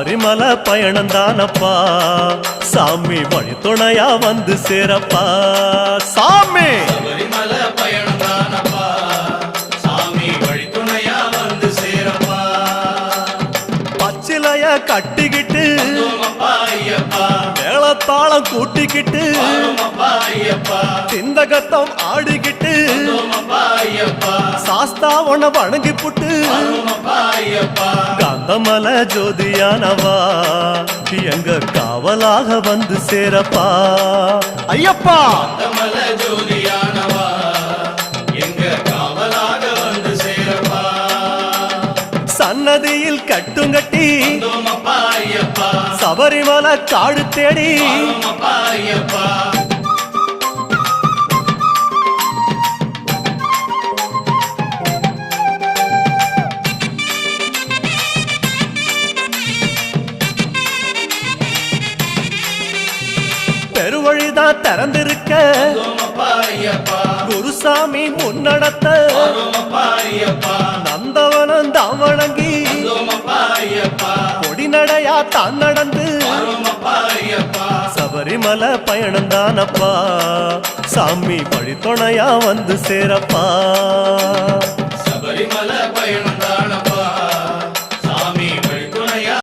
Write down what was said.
சபரிமலை பயணம் தானப்பா சாமி வழி துணையா வந்து சேரப்பா சாமி சபரிமலை பயணம் தானப்பா சாமி வழி துணையா வந்து சேரப்பா பச்சிலைய கட்டிக்கிட்டு ஐயப்பா மேளத்தாளம் கூட்டிக்கிட்டு ஐயப்பா சிந்தகத்தம் ஆடிக்கிட்டு ஐயப்பா சாஸ்தாவன வணங்கி புட்டு ஐயப்பா காந்தமல ஜோதியானவா எங்க காவலாக வந்து சேரப்பா ஐயப்பா காந்தமல ஜோதியானவா எங்க காவலாக வந்து சேரப்பா சன்னதியில் கட்டுங்கட்டி ஐயப்பா சபரிமலை காடு தேடி ஐயப்பா பெருவழிதான் திறந்திருக்க குருசாமி முன்னடத்த நந்தவனம் தான் வணங்கி கொடிநடையா தான் நடந்து சபரிமலை பயணம் தானப்பா சாமி வழி துணையா வந்து சேரப்பா சபரிமலை பயணம்